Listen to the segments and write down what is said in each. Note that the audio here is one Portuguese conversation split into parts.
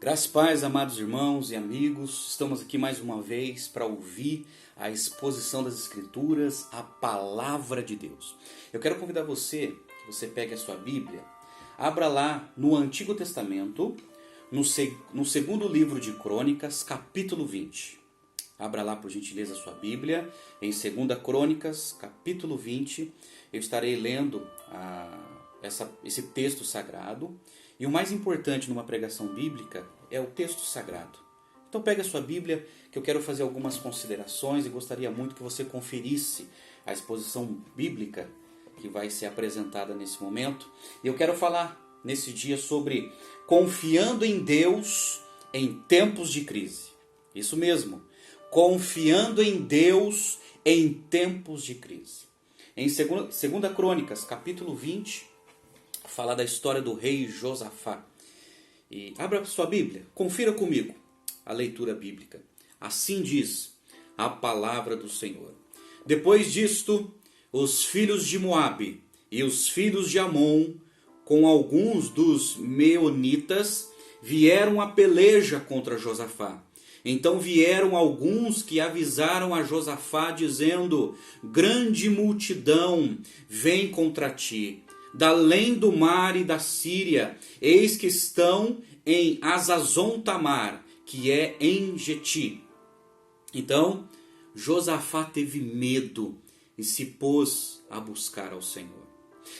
Graças e paz, amados irmãos e amigos, estamos aqui mais uma vez para ouvir a exposição das Escrituras, a Palavra de Deus. Eu quero convidar você, que você pegue a sua Bíblia, abra lá no Antigo Testamento, no segundo livro de Crônicas, capítulo 20. Abra lá, por gentileza, a sua Bíblia, em 2 Crônicas, capítulo 20, eu estarei lendo esse texto sagrado. E o mais importante numa pregação bíblica é o texto sagrado. Então pegue a sua Bíblia, que eu quero fazer algumas considerações e gostaria muito que você conferisse a exposição bíblica que vai ser apresentada nesse momento. E eu quero falar nesse dia sobre confiando em Deus em tempos de crise. Isso mesmo, confiando em Deus em tempos de crise. Em 2 Crônicas, capítulo 20, fala da história do rei Josafá. E abra sua Bíblia, confira comigo a leitura bíblica. Assim diz a palavra do Senhor. Depois disto, os filhos de Moabe e os filhos de Amon, com alguns dos meonitas, vieram a peleja contra Josafá. Então vieram alguns que avisaram a Josafá, dizendo: grande multidão vem contra ti, da além do mar e da Síria, eis que estão em Azazon Tamar, que é em Geti. Então Josafá teve medo e se pôs a buscar ao Senhor.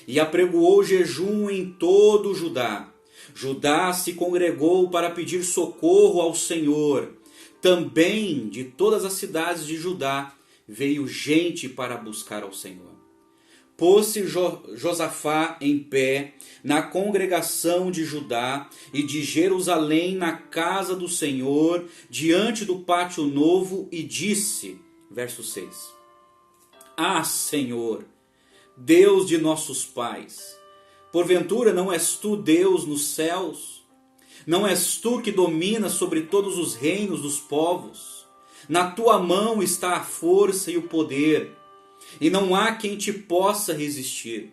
E apregoou jejum em todo Judá. Judá se congregou para pedir socorro ao Senhor. Também de todas as cidades de Judá veio gente para buscar ao Senhor. Pôs-se Josafá em pé na congregação de Judá e de Jerusalém na casa do Senhor, diante do pátio novo, e disse, verso 6, Ah, Senhor, Deus de nossos pais, porventura não és tu Deus nos céus? Não és tu que dominas sobre todos os reinos dos povos? Na tua mão está a força e o poder, e não há quem te possa resistir.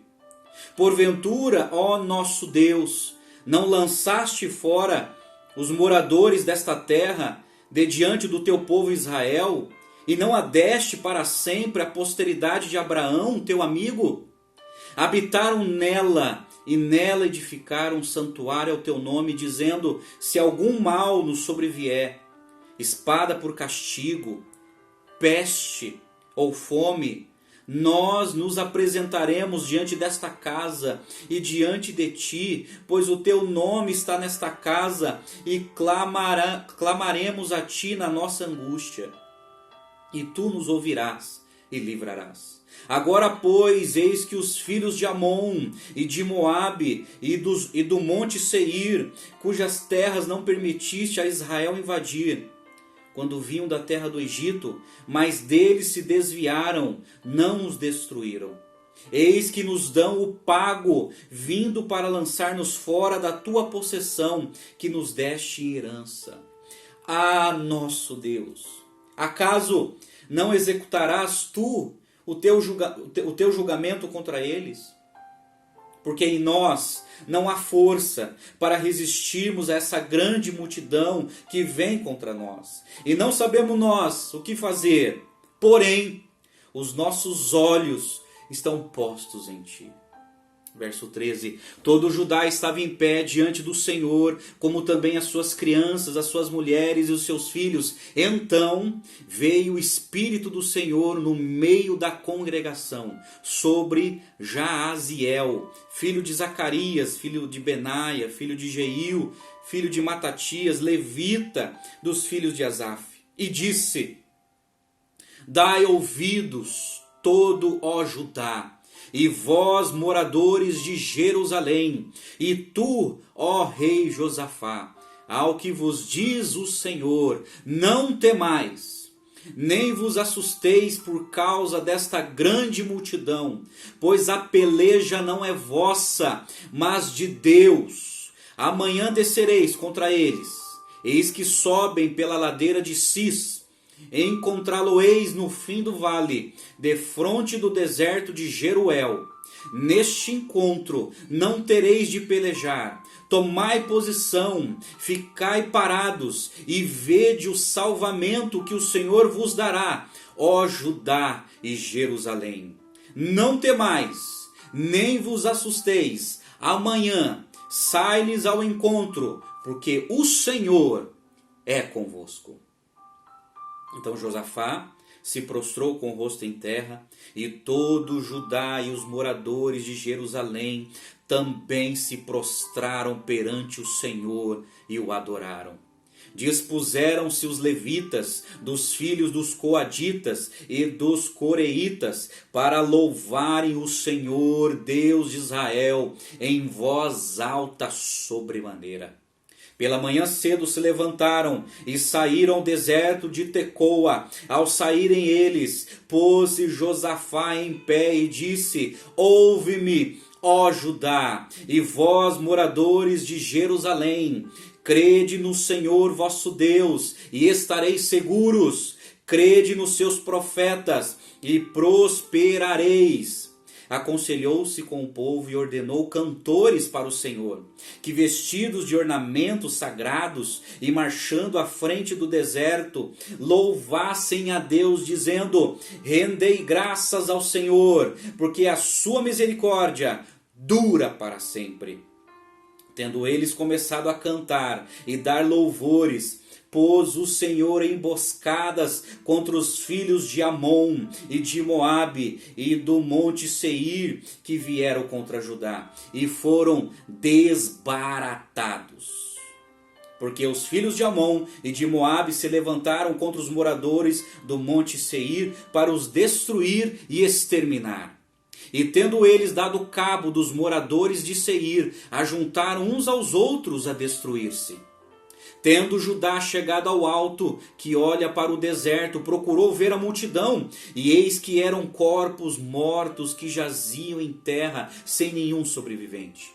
Porventura, ó nosso Deus, não lançaste fora os moradores desta terra de diante do teu povo Israel, e não adeste para sempre a posteridade de Abraão, teu amigo? Habitaram nela, e nela edificaram um santuário ao teu nome, dizendo: se algum mal nos sobrevier, espada por castigo, peste ou fome, nós nos apresentaremos diante desta casa e diante de ti, pois o teu nome está nesta casa, e clamaremos a ti na nossa angústia, e tu nos ouvirás e livrarás. Agora, pois, eis que os filhos de Amon e de Moabe e do monte Seir, cujas terras não permitiste a Israel invadir, quando vinham da terra do Egito, mas deles se desviaram, não os destruíram. Eis que nos dão o pago, vindo para lançar-nos fora da tua possessão, que nos deste em herança. Ah, nosso Deus, acaso não executarás tu o teu julgamento contra eles? Porque em nós não há força para resistirmos a essa grande multidão que vem contra nós. E não sabemos nós o que fazer, porém, os nossos olhos estão postos em ti. Verso 13, todo Judá estava em pé diante do Senhor, como também as suas crianças, as suas mulheres e os seus filhos. Então veio o Espírito do Senhor no meio da congregação, sobre Jaaziel, filho de Zacarias, filho de Benaia, filho de Jeil, filho de Matatias, levita dos filhos de Asaf. E disse: dai ouvidos, todo ó Judá, e vós, moradores de Jerusalém, e tu, ó rei Josafá, ao que vos diz o Senhor, não temais, nem vos assusteis por causa desta grande multidão, pois a peleja não é vossa, mas de Deus. Amanhã descereis contra eles, eis que sobem pela ladeira de Cis, encontrá-lo-eis no fim do vale, defronte do deserto de Jeruel. neste encontro não tereis de pelejar. Tomai posição, ficai parados e vede o salvamento que o Senhor vos dará, ó Judá e Jerusalém. Não temais, nem vos assusteis. Amanhã sai-lhes ao encontro, porque o Senhor é convosco. Então Josafá se prostrou com o rosto em terra, e todo Judá e os moradores de Jerusalém também se prostraram perante o Senhor e o adoraram. Dispuseram-se os levitas, dos filhos dos coaditas e dos coreitas, para louvarem o Senhor Deus de Israel em voz alta sobremaneira. Pela manhã cedo se levantaram e saíram ao deserto de Tecoa. Ao saírem eles, pôs-se Josafá em pé e disse: Ouve-me, ó Judá, e vós, moradores de Jerusalém. Crede no Senhor vosso Deus, e estareis seguros. Crede nos seus profetas, e prosperareis. Aconselhou-se com o povo e ordenou cantores para o Senhor, que vestidos de ornamentos sagrados e marchando à frente do deserto, louvassem a Deus, dizendo: Rendei graças ao Senhor, porque a sua misericórdia dura para sempre. Tendo eles começado a cantar e dar louvores, pôs o Senhor emboscadas contra os filhos de Amon e de Moabe e do monte Seir, que vieram contra Judá, e foram desbaratados. Porque os filhos de Amon e de Moabe se levantaram contra os moradores do monte Seir para os destruir e exterminar. E tendo eles dado cabo dos moradores de Seir, ajuntaram uns aos outros a destruir-se. Tendo Judá chegado ao alto, que olha para o deserto, procurou ver a multidão, e eis que eram corpos mortos que jaziam em terra, sem nenhum sobrevivente.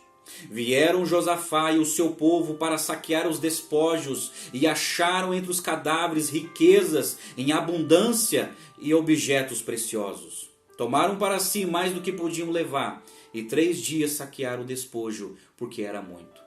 Vieram Josafá e o seu povo para saquear os despojos, e acharam entre os cadáveres riquezas em abundância e objetos preciosos. Tomaram para si mais do que podiam levar, e 3 dias saquearam o despojo, porque era muito.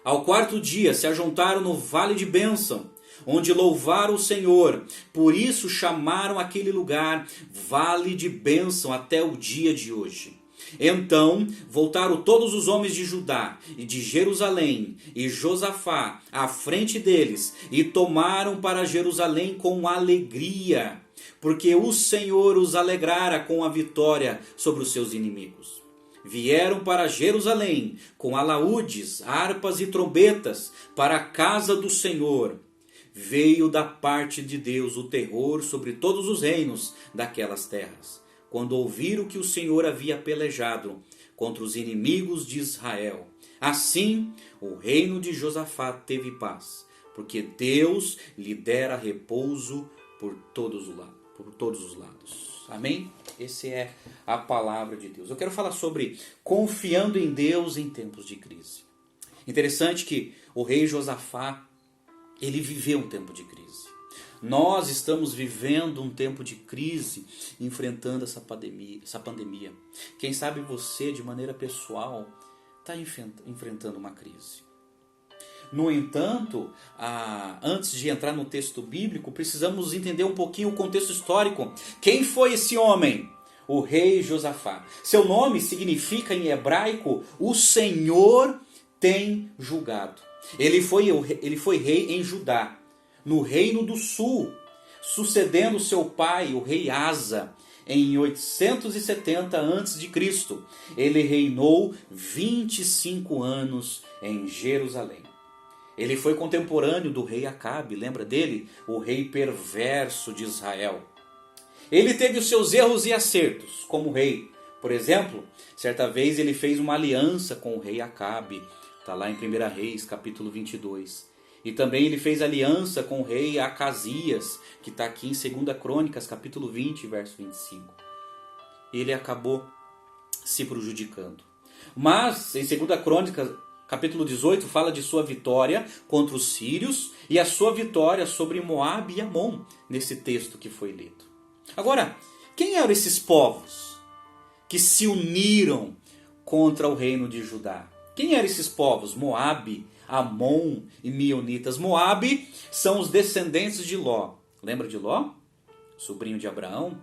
Ao 4º dia se ajuntaram no vale de bênção, onde louvaram o Senhor. Por isso chamaram aquele lugar vale de bênção até o dia de hoje. Então voltaram todos os homens de Judá e de Jerusalém, e Josafá à frente deles, e tomaram para Jerusalém com alegria, porque o Senhor os alegrara com a vitória sobre os seus inimigos. Vieram para Jerusalém com alaúdes, harpas e trombetas para a casa do Senhor. Veio da parte de Deus o terror sobre todos os reinos daquelas terras, quando ouviram que o Senhor havia pelejado contra os inimigos de Israel. Assim, o reino de Josafá teve paz, porque Deus lhe dera repouso por todos os lados. Amém? Essa é a palavra de Deus. Eu quero falar sobre confiando em Deus em tempos de crise. Interessante que o rei Josafá, ele viveu um tempo de crise. Nós estamos vivendo um tempo de crise, enfrentando essa pandemia. Quem sabe você, de maneira pessoal, está enfrentando uma crise. No entanto, antes de entrar no texto bíblico, precisamos entender um pouquinho o contexto histórico. Quem foi esse homem? O rei Josafá. Seu nome significa em hebraico: o Senhor tem julgado. Ele foi rei em Judá, no reino do sul, sucedendo seu pai, o rei Asa, em 870 a.C. Ele reinou 25 anos em Jerusalém. Ele foi contemporâneo do rei Acabe, lembra dele? O rei perverso de Israel. Ele teve os seus erros e acertos como rei. Por exemplo, certa vez ele fez uma aliança com o rei Acabe. Está lá em 1 Reis, capítulo 22. E também ele fez aliança com o rei Acasias, que está aqui em 2 Crônicas, capítulo 20, verso 25. Ele acabou se prejudicando. Mas, em 2 Crônicas, capítulo 18, fala de sua vitória contra os sírios e a sua vitória sobre Moabe e Amon, nesse texto que foi lido. Agora, quem eram esses povos que se uniram contra o reino de Judá. Quem eram esses povos? Moabe, Amon e Meunitas. Moabe são os descendentes de Ló. Lembra de Ló? Sobrinho de Abraão.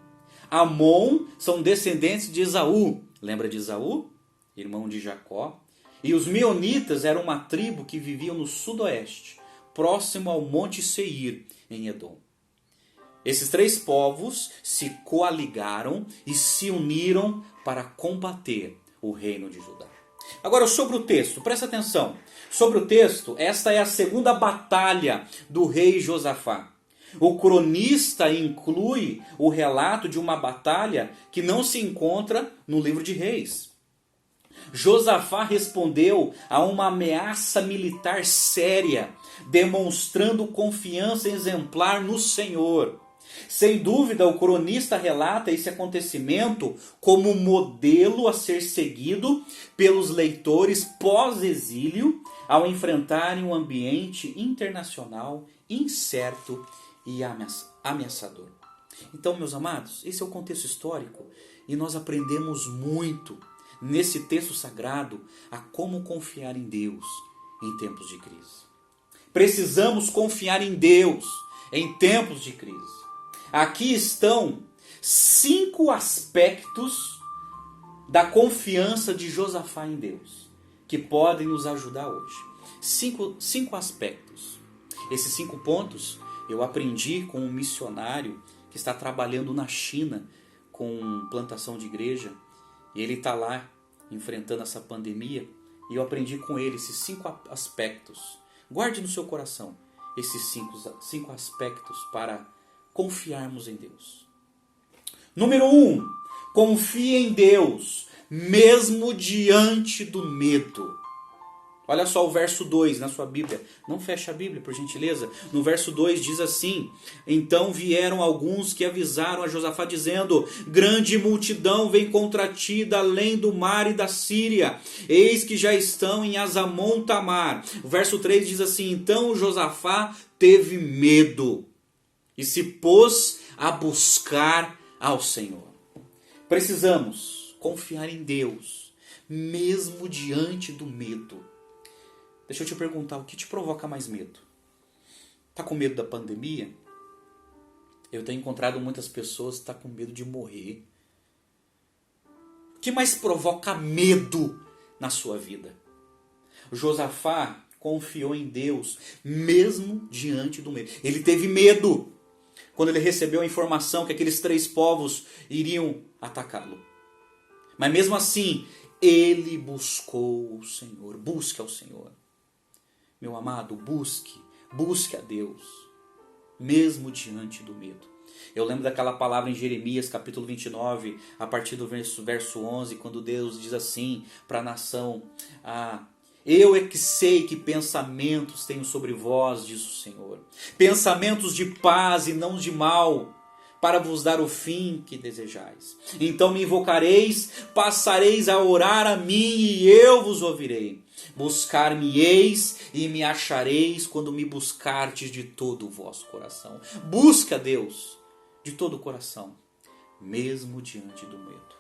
Amon são descendentes de Esaú. Lembra de Esaú? Irmão de Jacó. E os Meunitas eram uma tribo que viviam no sudoeste, próximo ao Monte Seir, em Edom. Esses três povos se coaligaram e se uniram para combater o reino de Judá. Agora, sobre o texto, presta atenção. Sobre o texto, esta é a segunda batalha do rei Josafá. O cronista inclui o relato de uma batalha que não se encontra no livro de Reis. Josafá respondeu a uma ameaça militar séria, demonstrando confiança exemplar no Senhor. Sem dúvida, o cronista relata esse acontecimento como modelo a ser seguido pelos leitores pós-exílio ao enfrentarem um ambiente internacional incerto e ameaçador. Então, meus amados, esse é o contexto histórico e nós aprendemos muito nesse texto sagrado a como confiar em Deus em tempos de crise. Precisamos confiar em Deus em tempos de crise. Aqui estão 5 aspectos da confiança de Josafá em Deus, que podem nos ajudar hoje. 5 aspectos. Esses 5 pontos eu aprendi com um missionário que está trabalhando na China com plantação de igreja. E ele está lá enfrentando essa pandemia. E eu aprendi com ele esses 5 aspectos. Guarde no seu coração esses 5 aspectos para confiarmos em Deus. Número 1. Confie em Deus, mesmo diante do medo. Olha só o verso 2 na sua Bíblia. Não feche a Bíblia, por gentileza. No verso 2 diz assim: Então vieram alguns que avisaram a Josafá, dizendo: Grande multidão vem contra ti da além do mar e da Síria. Eis que já estão em Azamon Tamar. O verso 3 diz assim: Então Josafá teve medo e se pôs a buscar ao Senhor. Precisamos confiar em Deus, mesmo diante do medo. Deixa eu te perguntar, o que te provoca mais medo? Está com medo da pandemia? Eu tenho encontrado muitas pessoas que estão com medo de morrer. O que mais provoca medo na sua vida? Josafá confiou em Deus, mesmo diante do medo. Ele teve medo quando ele recebeu a informação que aqueles 3 povos iriam atacá-lo. Mas mesmo assim, ele buscou o Senhor. Busque ao Senhor. Meu amado, busque a Deus, mesmo diante do medo. Eu lembro daquela palavra em Jeremias, capítulo 29, a partir do verso 11, quando Deus diz assim para a nação: Eu é que sei que pensamentos tenho sobre vós, diz o Senhor. Pensamentos de paz e não de mal, para vos dar o fim que desejais. Então me invocareis, passareis a orar a mim e eu vos ouvirei. Buscar-me-eis e me achareis quando me buscardes de todo o vosso coração. Busque a Deus de todo o coração, mesmo diante do medo.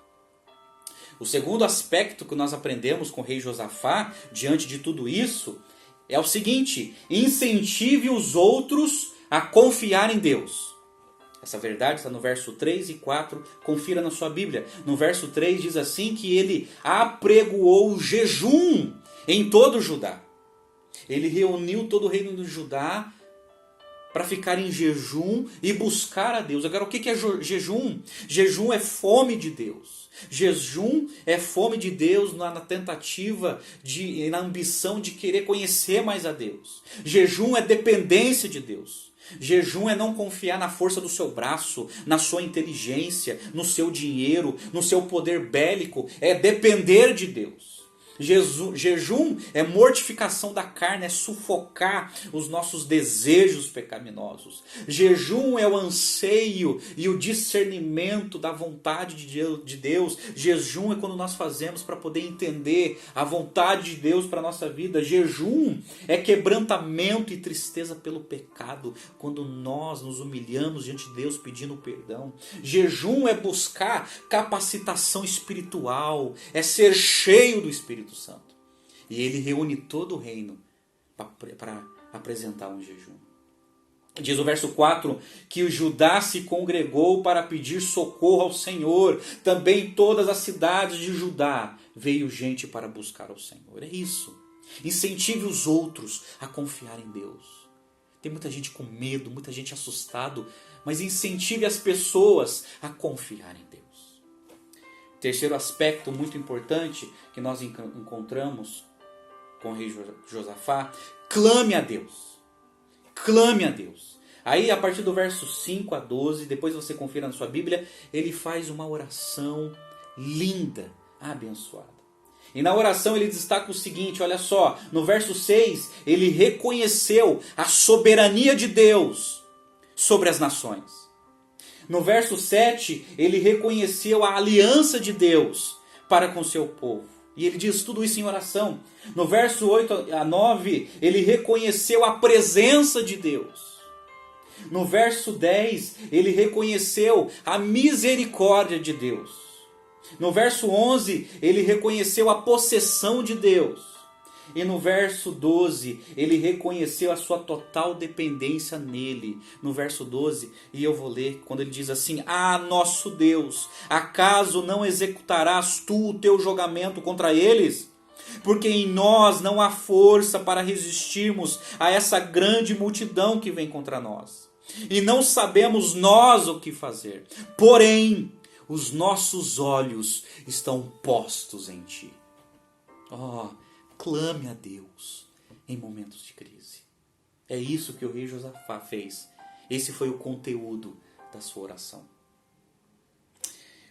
O segundo aspecto que nós aprendemos com o rei Josafá, diante de tudo isso, é o seguinte: incentive os outros a confiar em Deus. Essa verdade está no verso 3 e 4, confira na sua Bíblia. No verso 3 diz assim que ele apregoou jejum em todo o Judá. Ele reuniu todo o reino de Judá para ficar em jejum e buscar a Deus. Agora, o que é jejum? Jejum é fome de Deus. Jejum é fome de Deus na tentativa, na ambição de querer conhecer mais a Deus. Jejum é dependência de Deus. Jejum é não confiar na força do seu braço, na sua inteligência, no seu dinheiro, no seu poder bélico. É depender de Deus. Jejum é mortificação da carne, é sufocar os nossos desejos pecaminosos. Jejum é o anseio e o discernimento da vontade de Deus. Jejum é quando nós fazemos para poder entender a vontade de Deus para a nossa vida. Jejum é quebrantamento e tristeza pelo pecado, quando nós nos humilhamos diante de Deus pedindo perdão. Jejum é buscar capacitação espiritual, é ser cheio do Espírito Santo. E ele reúne todo o reino para apresentar um jejum. Diz o verso 4 que o Judá se congregou para pedir socorro ao Senhor. Também em todas as cidades de Judá veio gente para buscar ao Senhor. É isso. Incentive os outros a confiar em Deus. Tem muita gente com medo, muita gente assustado, mas incentive as pessoas a confiar em Deus. Terceiro aspecto muito importante que nós encontramos com o rei Josafá: clame a Deus. Clame a Deus. Aí a partir do verso 5 a 12, depois você confira na sua Bíblia, ele faz uma oração linda, abençoada. E na oração ele destaca o seguinte, olha só, no verso 6, ele reconheceu a soberania de Deus sobre as nações. No verso 7, ele reconheceu a aliança de Deus para com seu povo. E ele diz tudo isso em oração. No verso 8 a 9, ele reconheceu a presença de Deus. No verso 10, ele reconheceu a misericórdia de Deus. No verso 11, ele reconheceu a possessão de Deus. E no verso 12, ele reconheceu a sua total dependência nele. No verso 12, e eu vou ler, quando ele diz assim: Ah, nosso Deus, acaso não executarás tu o teu julgamento contra eles? Porque em nós não há força para resistirmos a essa grande multidão que vem contra nós. E não sabemos nós o que fazer. Porém, os nossos olhos estão postos em ti. Oh, clame a Deus em momentos de crise. É isso que o rei Josafá fez. Esse foi o conteúdo da sua oração.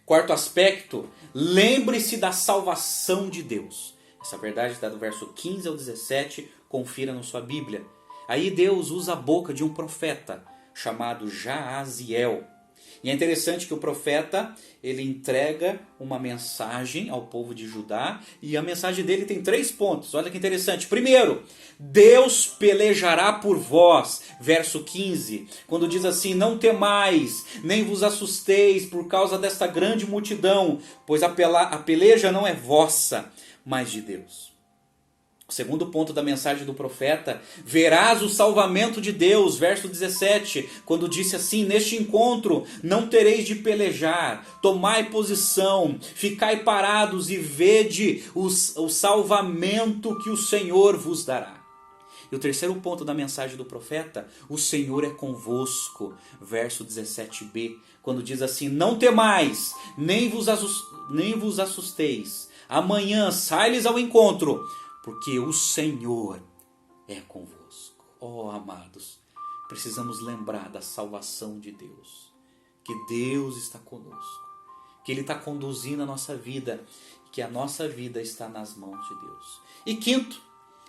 Quarto aspecto, lembre-se da salvação de Deus. Essa verdade está do verso 15 ao 17, confira na sua Bíblia. Aí Deus usa a boca de um profeta chamado Jaaziel. E é interessante que o profeta, ele entrega uma mensagem ao povo de Judá, e a mensagem dele tem 3 pontos. Olha que interessante. Primeiro, Deus pelejará por vós, verso 15, quando diz assim: não temais, nem vos assusteis por causa desta grande multidão, pois a peleja não é vossa, mas de Deus. O segundo ponto da mensagem do profeta: verás o salvamento de Deus, verso 17, quando disse assim: neste encontro não tereis de pelejar, tomai posição, ficai parados e vede o salvamento que o Senhor vos dará. E o terceiro ponto da mensagem do profeta: o Senhor é convosco, verso 17b, quando diz assim: não temais, nem vos assusteis, amanhã sai-lhes ao encontro, porque o Senhor é convosco. Oh, amados, precisamos lembrar da salvação de Deus. Que Deus está conosco. Que Ele está conduzindo a nossa vida. Que a nossa vida está nas mãos de Deus. E quinto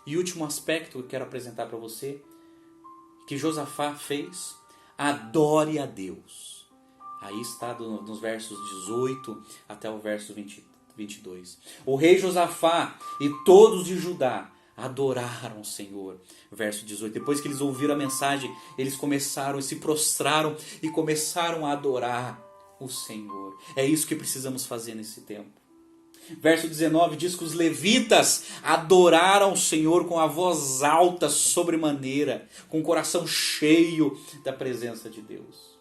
e último aspecto que eu quero apresentar para você, que Josafá fez: adore a Deus. Aí está nos versos 18 até o verso 22. O rei Josafá e todos de Judá adoraram o Senhor. Verso 18. Depois que eles ouviram a mensagem, eles começaram e se prostraram e começaram a adorar o Senhor. É isso que precisamos fazer nesse tempo. Verso 19 diz que os levitas adoraram o Senhor com a voz alta sobremaneira, com o coração cheio da presença de Deus.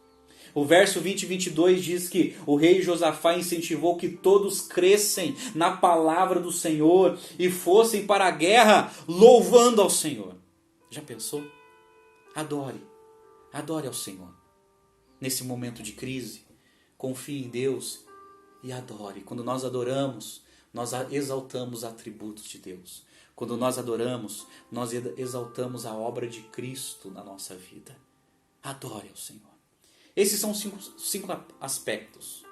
O verso 20 e 22 diz que o rei Josafá incentivou que todos crescem na palavra do Senhor e fossem para a guerra louvando ao Senhor. Já pensou? Adore ao Senhor. Nesse momento de crise, confie em Deus e adore. Quando nós adoramos, nós exaltamos atributos de Deus. Quando nós adoramos, nós exaltamos a obra de Cristo na nossa vida. Adore ao Senhor. Esses são 5 aspectos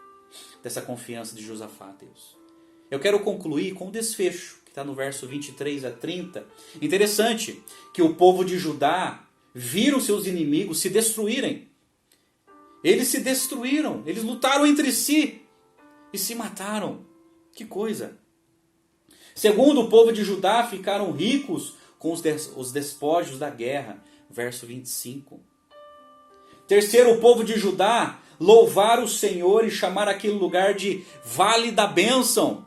dessa confiança de Josafá a Deus. Eu quero concluir com o desfecho, que está no verso 23 a 30. Interessante que o povo de Judá viram seus inimigos se destruírem. Eles se destruíram, eles lutaram entre si e se mataram. Que coisa! Segundo, o povo de Judá ficaram ricos com os despojos da guerra. Verso 25. Terceiro, o povo de Judá louvar o Senhor e chamar aquele lugar de Vale da Bênção.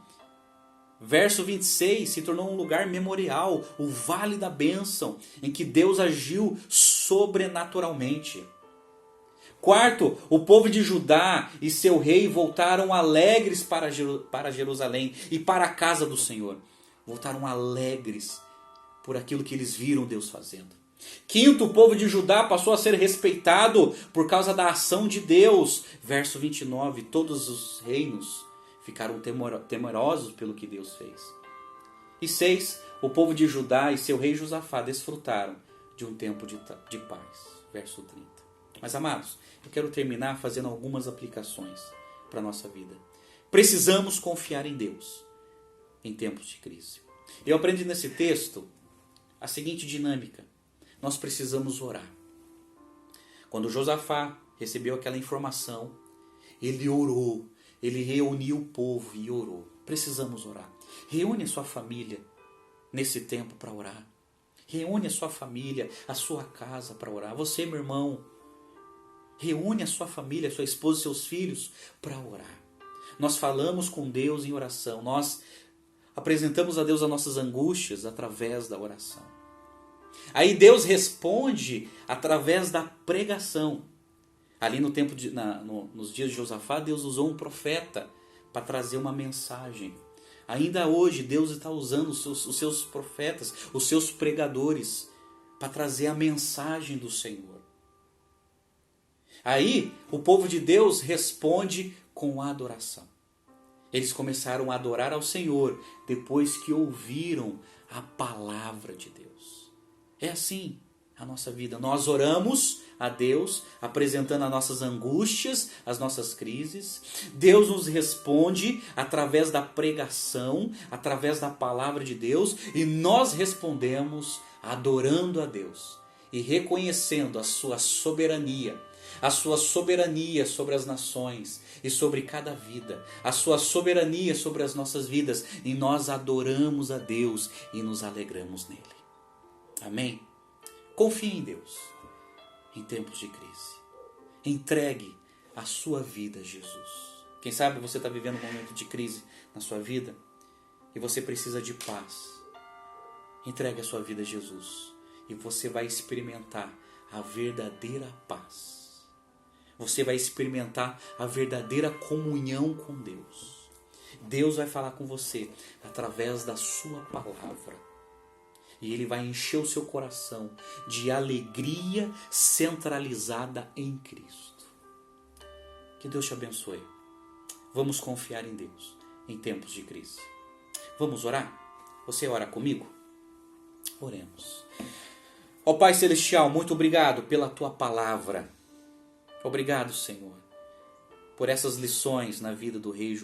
Verso 26 se tornou um lugar memorial, o Vale da Bênção, em que Deus agiu sobrenaturalmente. Quarto, o povo de Judá e seu rei voltaram alegres para Jerusalém e para a casa do Senhor. Voltaram alegres por aquilo que eles viram Deus fazendo. Quinto, o povo de Judá passou a ser respeitado por causa da ação de Deus. Verso 29, todos os reinos ficaram temerosos pelo que Deus fez. E 6, o povo de Judá e seu rei Josafá desfrutaram de um tempo de paz. Verso 30. Mas, amados, eu quero terminar fazendo algumas aplicações para a nossa vida. Precisamos confiar em Deus em tempos de crise. Eu aprendi nesse texto a seguinte dinâmica. Nós precisamos orar. Quando Josafá recebeu aquela informação, ele orou, ele reuniu o povo e orou. Precisamos orar. Reúne a sua família nesse tempo para orar. Reúne a sua família, a sua casa para orar. Você, meu irmão, reúne a sua família, a sua esposa e seus filhos para orar. Nós falamos com Deus em oração. Nós apresentamos a Deus as nossas angústias através da oração. Aí Deus responde através da pregação. Ali no tempo nos dias de Josafá, Deus usou um profeta para trazer uma mensagem. Ainda hoje, Deus está usando os seus profetas, os seus pregadores, para trazer a mensagem do Senhor. Aí, o povo de Deus responde com adoração. Eles começaram a adorar ao Senhor depois que ouviram a palavra de Deus. É assim a nossa vida. Nós oramos a Deus, apresentando as nossas angústias, as nossas crises. Deus nos responde através da pregação, através da palavra de Deus, e nós respondemos adorando a Deus e reconhecendo a sua soberania sobre as nações e sobre cada vida, a sua soberania sobre as nossas vidas, e nós adoramos a Deus e nos alegramos nele. Amém? Confie em Deus em tempos de crise. Entregue a sua vida a Jesus. Quem sabe você está vivendo um momento de crise na sua vida e você precisa de paz. Entregue a sua vida a Jesus e você vai experimentar a verdadeira paz. Você vai experimentar a verdadeira comunhão com Deus. Deus vai falar com você através da sua palavra. E Ele vai encher o seu coração de alegria centralizada em Cristo. Que Deus te abençoe. Vamos confiar em Deus em tempos de crise. Vamos orar? Você ora comigo? Oremos. Ó Pai Celestial, muito obrigado pela Tua palavra. Obrigado, Senhor, por essas lições na vida do rei